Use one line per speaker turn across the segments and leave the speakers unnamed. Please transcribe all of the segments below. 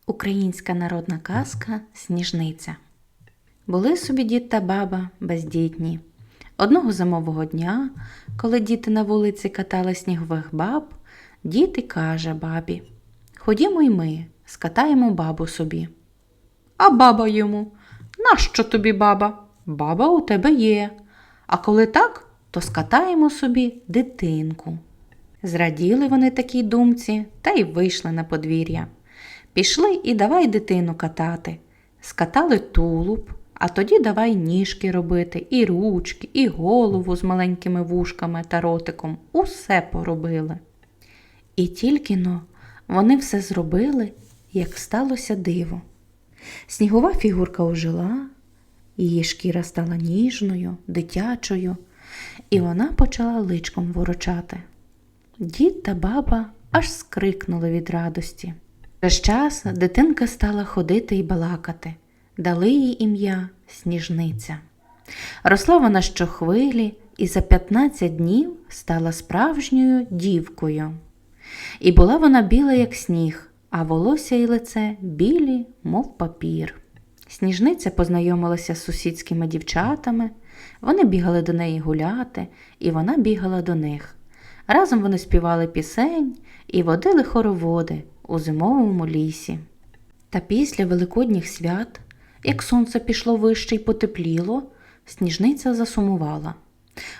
Українська народна казка «Сніжниця». Були собі дід та баба бездітні. Одного зимового дня, коли діти на вулиці катали снігових баб, дід і каже бабі: «Ходімо й ми, скатаємо бабу собі». А баба йому: «Нащо тобі баба? Баба у тебе є. А коли так, то скатаємо собі дитинку». Зраділи вони такій думці та й вийшли на подвір'я. Пішли і давай дитину катати. Скатали тулуб, а тоді давай ніжки робити, і ручки, і голову з маленькими вушками та ротиком. Усе поробили. І тільки-но вони все зробили, як сталося диво. Снігова фігурка ожила, її шкіра стала ніжною, дитячою, і вона почала личком ворочати. Дід та баба аж скрикнули від радості. Через час дитинка стала ходити і балакати. Дали їй ім'я Сніжниця. Росла вона щохвилі і за 15 днів стала справжньою дівкою. І була вона біла, як сніг, а волосся і лице білі, мов папір. Сніжниця познайомилася з сусідськими дівчатами, вони бігали до неї гуляти, і вона бігала до них. Разом вони співали пісень і водили хороводи у зимовому лісі. Та після великодніх свят, як сонце пішло вище й потепліло, Сніжниця засумувала.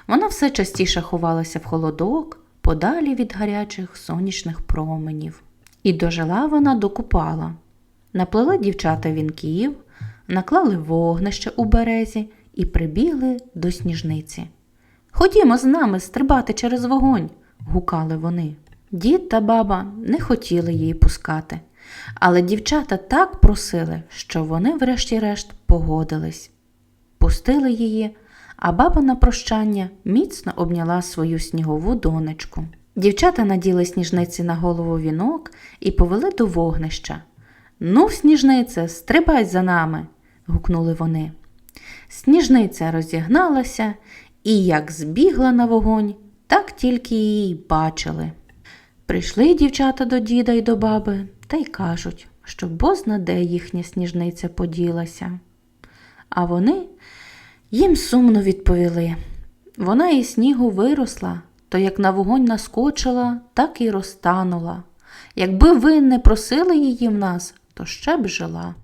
Вона все частіше ховалася в холодок, подалі від гарячих сонячних променів. І дожила вона до Купала. Наплели дівчата вінків, наклали вогнище у березі і прибігли до Сніжниці. «Ходімо з нами стрибати через вогонь!» – гукали вони. Дід та баба не хотіли її пускати, але дівчата так просили, що вони врешті-решт погодились. Пустили її, а баба на прощання міцно обняла свою снігову донечку. Дівчата наділи Сніжниці на голову вінок і повели до вогнища. «Ну, Сніжнице, стрибай за нами!» – гукнули вони. Сніжниця розігналася і як збігла на вогонь, так тільки її й бачили. Прийшли дівчата до діда й до баби та й кажуть, що бозна де їхня Сніжниця поділася. А вони їм сумно відповіли: «Вона із снігу виросла, то як на вогонь наскочила, так і розтанула. Якби ви не просили її в нас, то ще б жила».